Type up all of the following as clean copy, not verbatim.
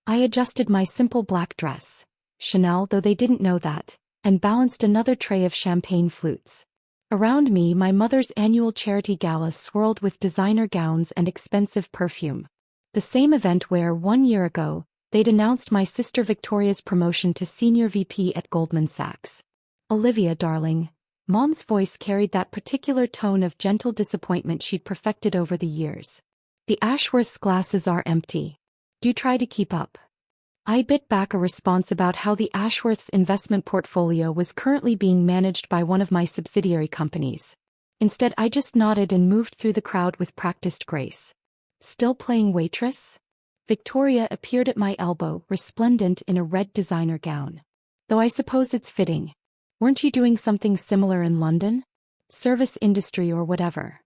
I adjusted my simple black dress, Chanel though they didn't know that, and balanced another tray of champagne flutes. Around me my mother's annual charity gala swirled with designer gowns and expensive perfume. The same event where, 1 year ago, they'd announced my sister Victoria's promotion to senior VP at Goldman Sachs. Olivia, darling. Mom's voice carried that particular tone of gentle disappointment she'd perfected over the years. The Ashworths' glasses are empty. Do try to keep up. I bit back a response about how the Ashworths' investment portfolio was currently being managed by one of my subsidiary companies. Instead, I just nodded and moved through the crowd with practiced grace. Still playing waitress? Victoria appeared at my elbow, resplendent in a red designer gown. Though I suppose it's fitting. Weren't you doing something similar in London? Service industry or whatever.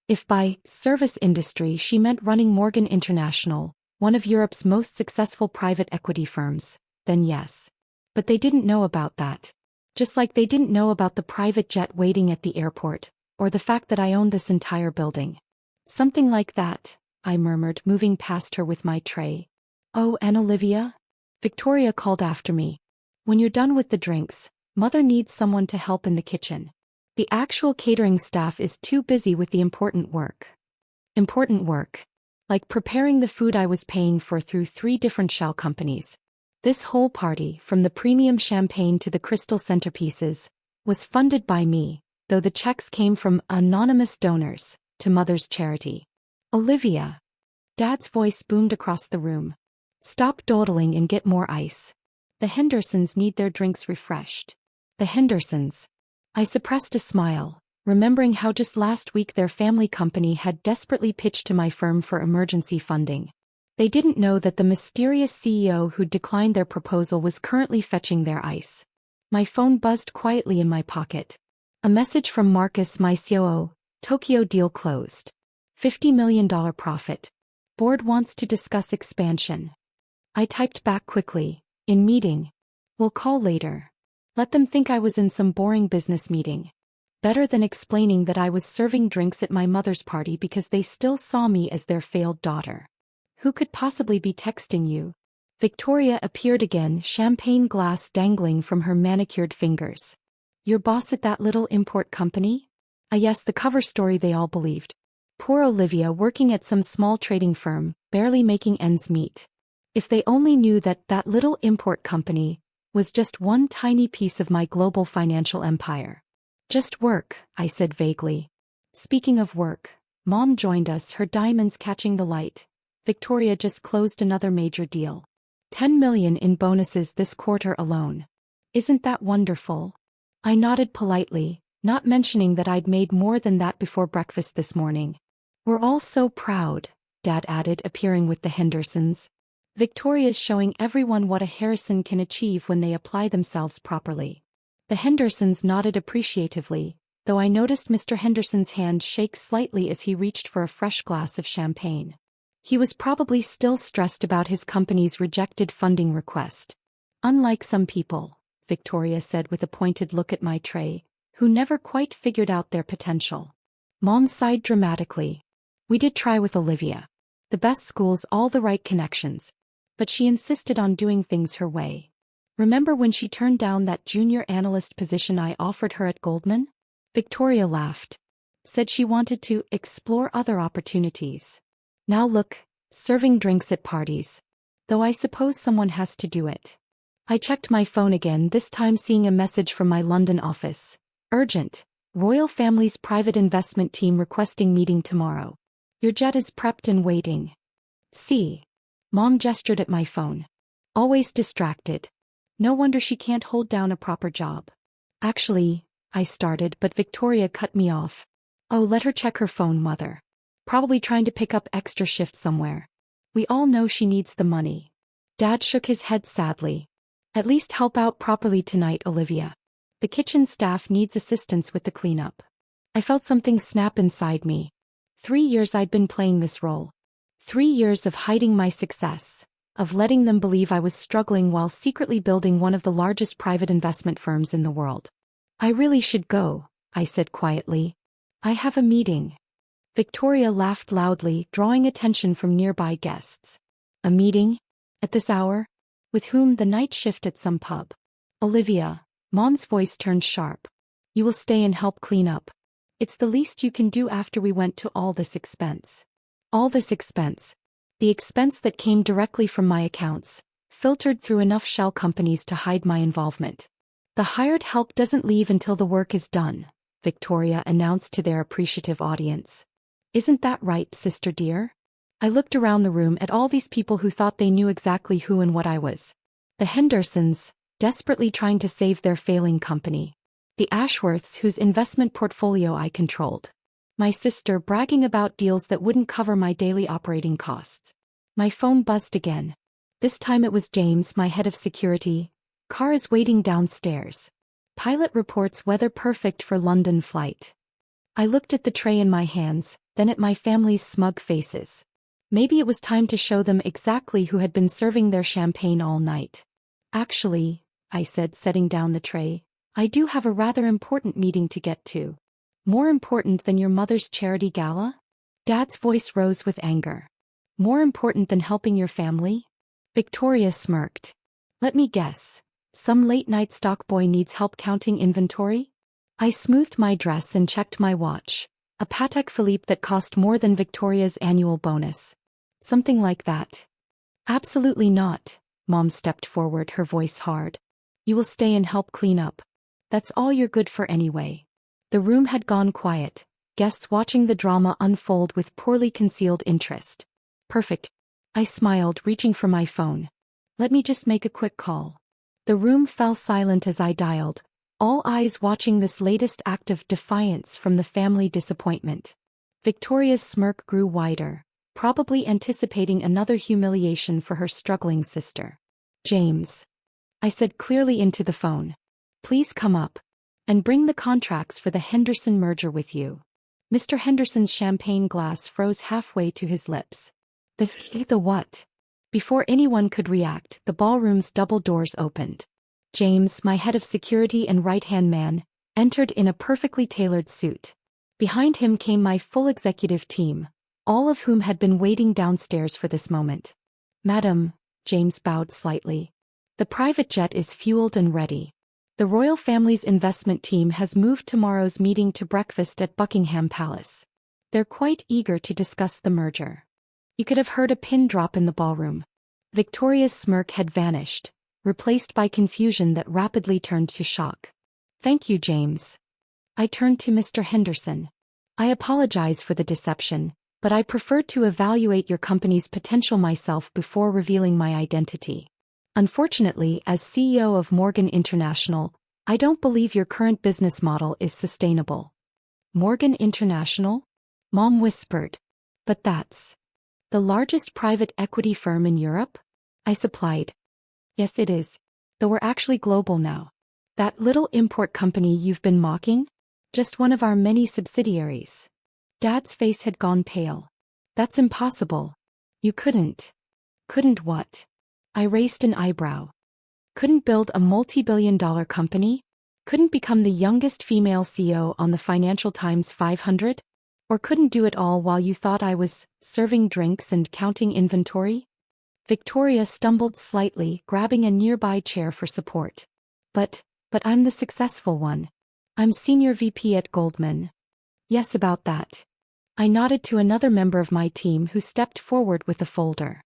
If by service industry she meant running Morgan International, one of Europe's most successful private equity firms, then yes. But they didn't know about that. Just like they didn't know about the private jet waiting at the airport, or the fact that I owned this entire building. Something like that, I murmured, moving past her with my tray. Oh, and Olivia? Victoria called after me. When you're done with the drinks, Mother needs someone to help in the kitchen. The actual catering staff is too busy with the important work. Important work. Like preparing the food I was paying for through 3 different shell companies. This whole party, from the premium champagne to the crystal centerpieces, was funded by me, though the checks came from anonymous donors, to Mother's charity. Olivia. Dad's voice boomed across the room. Stop dawdling and get more ice. The Hendersons need their drinks refreshed. The Hendersons. I suppressed a smile, remembering how just last week their family company had desperately pitched to my firm for emergency funding. They didn't know that the mysterious CEO who'd declined their proposal was currently fetching their ice. My phone buzzed quietly in my pocket. A message from Marcus, my COO. Tokyo deal closed. $50 million profit. Board wants to discuss expansion. I typed back quickly. In meeting. We'll call later. Let them think I was in some boring business meeting. Better than explaining that I was serving drinks at my mother's party because they still saw me as their failed daughter. Who could possibly be texting you? Victoria appeared again, champagne glass dangling from her manicured fingers. Your boss at that little import company? Ah yes, the cover story they all believed. Poor Olivia working at some small trading firm, barely making ends meet. If they only knew that that little import company was just one tiny piece of my global financial empire. Just work, I said vaguely. Speaking of work, Mom joined us, her diamonds catching the light. Victoria just closed another major deal. 10 million in bonuses this quarter alone. Isn't that wonderful? I nodded politely, not mentioning that I'd made more than that before breakfast this morning. We're all so proud, Dad added, appearing with the Hendersons. Victoria's showing everyone what a Harrison can achieve when they apply themselves properly. The Hendersons nodded appreciatively, though I noticed Mr. Henderson's hand shake slightly as he reached for a fresh glass of champagne. He was probably still stressed about his company's rejected funding request. Unlike some people, Victoria said with a pointed look at my tray, who never quite figured out their potential. Mom sighed dramatically. We did try with Olivia. The best schools, all the right connections. But she insisted on doing things her way. Remember when she turned down that junior analyst position I offered her at Goldman? Victoria laughed. Said she wanted to explore other opportunities. Now look, serving drinks at parties. Though I suppose someone has to do it. I checked my phone again, this time seeing a message from my London office. Urgent. Royal family's private investment team requesting meeting tomorrow. Your jet is prepped and waiting. See. Mom gestured at my phone. Always distracted. No wonder she can't hold down a proper job. Actually, I started, but Victoria cut me off. Oh, let her check her phone, Mother. Probably trying to pick up extra shifts somewhere. We all know she needs the money. Dad shook his head sadly. At least help out properly tonight, Olivia. The kitchen staff needs assistance with the cleanup. I felt something snap inside me. 3 years I'd been playing this role. 3 years of hiding my success, of letting them believe I was struggling while secretly building one of the largest private investment firms in the world. I really should go, I said quietly. I have a meeting. Victoria laughed loudly, drawing attention from nearby guests. A meeting? At this hour? With whom? The night shift at some pub. Olivia. Mom's voice turned sharp. You will stay and help clean up. It's the least you can do after we went to all this expense. All this expense. The expense that came directly from my accounts, filtered through enough shell companies to hide my involvement. The hired help doesn't leave until the work is done, Victoria announced to their appreciative audience. Isn't that right, sister dear? I looked around the room at all these people who thought they knew exactly who and what I was. The Hendersons, desperately trying to save their failing company. The Ashworths, whose investment portfolio I controlled. My sister bragging about deals that wouldn't cover my daily operating costs. My phone buzzed again. This time it was James, my head of security. Car is waiting downstairs. Pilot reports weather perfect for London flight. I looked at the tray in my hands, then at my family's smug faces. Maybe it was time to show them exactly who had been serving their champagne all night. Actually, I said, setting down the tray, I do have a rather important meeting to get to. More important than your mother's charity gala? Dad's voice rose with anger. More important than helping your family? Victoria smirked. Let me guess. Some late-night stock boy needs help counting inventory? I smoothed my dress and checked my watch. A Patek Philippe that cost more than Victoria's annual bonus. Something like that. Absolutely not. Mom stepped forward, her voice hard. You will stay and help clean up. That's all you're good for anyway. The room had gone quiet, guests watching the drama unfold with poorly concealed interest. Perfect. I smiled, reaching for my phone. Let me just make a quick call. The room fell silent as I dialed, all eyes watching this latest act of defiance from the family disappointment. Victoria's smirk grew wider, probably anticipating another humiliation for her struggling sister. James. I said clearly into the phone. Please come up. And bring the contracts for the Henderson merger with you. Mr. Henderson's champagne glass froze halfway to his lips. The what? Before anyone could react, the ballroom's double doors opened. James, my head of security and right-hand man, entered in a perfectly tailored suit. Behind him came my full executive team, all of whom had been waiting downstairs for this moment. Madam, James bowed slightly. The private jet is fueled and ready. The royal family's investment team has moved tomorrow's meeting to breakfast at Buckingham Palace. They're quite eager to discuss the merger. You could have heard a pin drop in the ballroom. Victoria's smirk had vanished, replaced by confusion that rapidly turned to shock. Thank you, James. I turned to Mr. Henderson. I apologize for the deception, but I preferred to evaluate your company's potential myself before revealing my identity. Unfortunately, as CEO of Morgan International, I don't believe your current business model is sustainable. Morgan International? Mom whispered. But that's the largest private equity firm in Europe? I supplied. Yes, it is. Though we're actually global now. That little import company you've been mocking? Just one of our many subsidiaries. Dad's face had gone pale. That's impossible. You couldn't. Couldn't what? I raised an eyebrow. Couldn't build a multi-billion-dollar company? Couldn't become the youngest female CEO on the Financial Times 500? Or couldn't do it all while you thought I was serving drinks and counting inventory? Victoria stumbled slightly, grabbing a nearby chair for support. But I'm the successful one. I'm Senior VP at Goldman. Yes, about that. I nodded to another member of my team who stepped forward with a folder.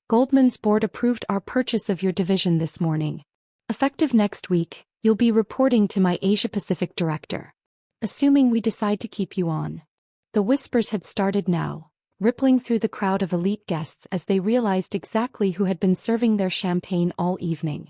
Goldman's board approved our purchase of your division this morning. Effective next week, you'll be reporting to my Asia-Pacific director. Assuming we decide to keep you on. The whispers had started now, rippling through the crowd of elite guests as they realized exactly who had been serving their champagne all evening.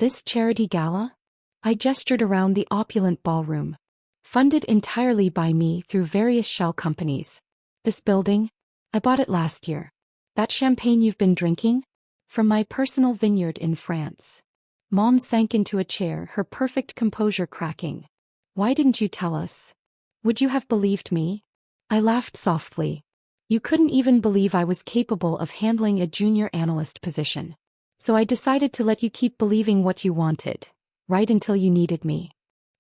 This charity gala? I gestured around the opulent ballroom. Funded entirely by me through various shell companies. This building? I bought it last year. That champagne you've been drinking? From my personal vineyard in France. Mom sank into a chair, her perfect composure cracking. Why didn't you tell us? Would you have believed me? I laughed softly. You couldn't even believe I was capable of handling a junior analyst position. So I decided to let you keep believing what you wanted, right until you needed me.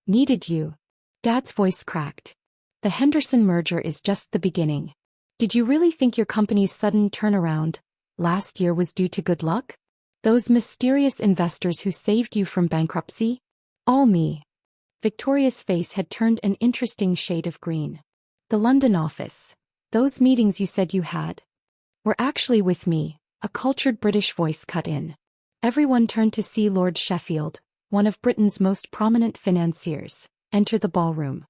Needed you? Dad's voice cracked. The Henderson merger is just the beginning. Did you really think your company's sudden turnaround last year was due to good luck? Those mysterious investors who saved you from bankruptcy? All me. Victoria's face had turned an interesting shade of green. The London office. Those meetings you said you had were actually with me, a cultured British voice cut in. Everyone turned to see Lord Sheffield, one of Britain's most prominent financiers, enter the ballroom.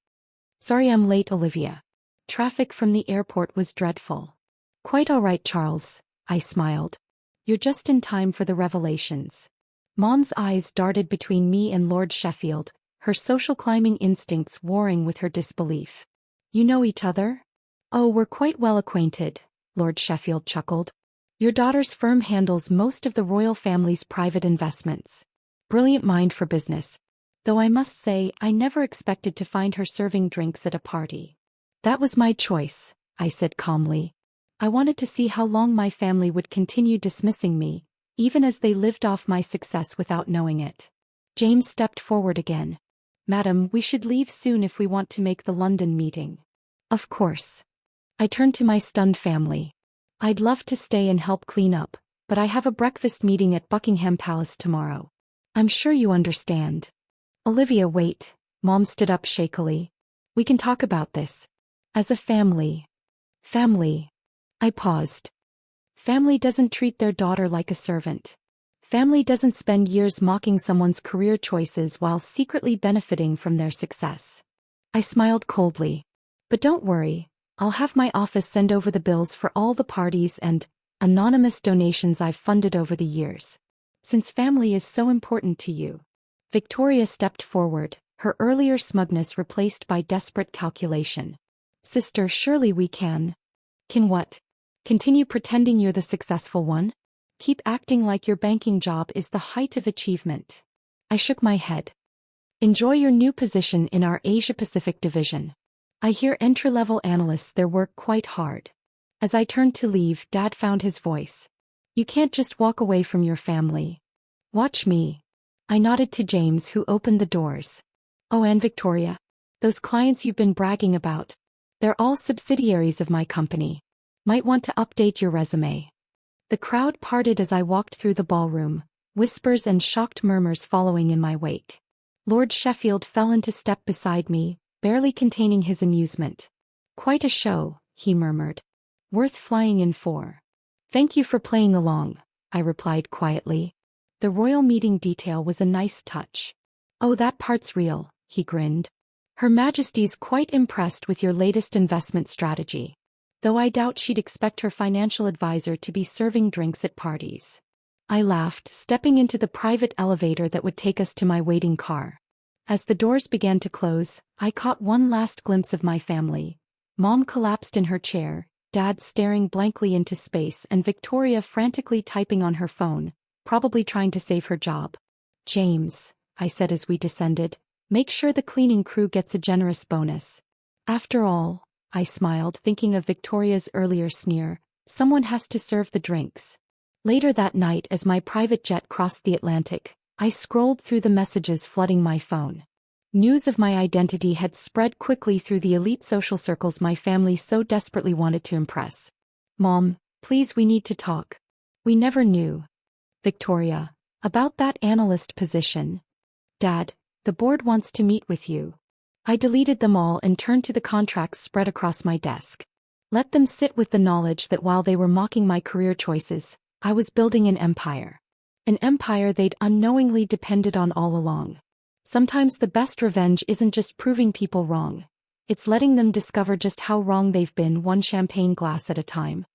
Sorry I'm late, Olivia. Traffic from the airport was dreadful. Quite all right, Charles, I smiled. You're just in time for the revelations. Mom's eyes darted between me and Lord Sheffield, her social climbing instincts warring with her disbelief. You know each other? Oh, we're quite well acquainted, Lord Sheffield chuckled. Your daughter's firm handles most of the royal family's private investments. Brilliant mind for business. Though I must say I never expected to find her serving drinks at a party. That was my choice, I said calmly. I wanted to see how long my family would continue dismissing me, even as they lived off my success without knowing it. James stepped forward again. Madam, we should leave soon if we want to make the London meeting. Of course. I turned to my stunned family. I'd love to stay and help clean up, but I have a breakfast meeting at Buckingham Palace tomorrow. I'm sure you understand. Olivia, wait. Mom stood up shakily. We can talk about this. As a family. Family. I paused. Family doesn't treat their daughter like a servant. Family doesn't spend years mocking someone's career choices while secretly benefiting from their success. I smiled coldly. But don't worry, I'll have my office send over the bills for all the parties and anonymous donations I've funded over the years. Since family is so important to you. Victoria stepped forward, her earlier smugness replaced by desperate calculation. Sister, surely we can. Can what? Continue pretending you're the successful one? Keep acting like your banking job is the height of achievement. I shook my head. Enjoy your new position in our Asia-Pacific division. I hear entry-level analysts there work quite hard. As I turned to leave, Dad found his voice. You can't just walk away from your family. Watch me. I nodded to James, who opened the doors. Oh, and Victoria. Those clients you've been bragging about. They're all subsidiaries of my company. Might want to update your resume. The crowd parted as I walked through the ballroom, whispers and shocked murmurs following in my wake. Lord Sheffield fell into step beside me, barely containing his amusement. Quite a show, he murmured. Worth flying in for. Thank you for playing along, I replied quietly. The royal meeting detail was a nice touch. Oh, that part's real, he grinned. Her Majesty's quite impressed with your latest investment strategy. Though I doubt she'd expect her financial advisor to be serving drinks at parties. I laughed, stepping into the private elevator that would take us to my waiting car. As the doors began to close, I caught one last glimpse of my family. Mom collapsed in her chair, Dad staring blankly into space, and Victoria frantically typing on her phone, probably trying to save her job. James, I said as we descended, make sure the cleaning crew gets a generous bonus. After all, I smiled, thinking of Victoria's earlier sneer, someone has to serve the drinks. Later that night, as my private jet crossed the Atlantic, I scrolled through the messages flooding my phone. News of my identity had spread quickly through the elite social circles my family so desperately wanted to impress. Mom, please, we need to talk. We never knew. Victoria, about that analyst position. Dad, the board wants to meet with you. I deleted them all and turned to the contracts spread across my desk. Let them sit with the knowledge that while they were mocking my career choices, I was building an empire. An empire they'd unknowingly depended on all along. Sometimes the best revenge isn't just proving people wrong. It's letting them discover just how wrong they've been, one champagne glass at a time.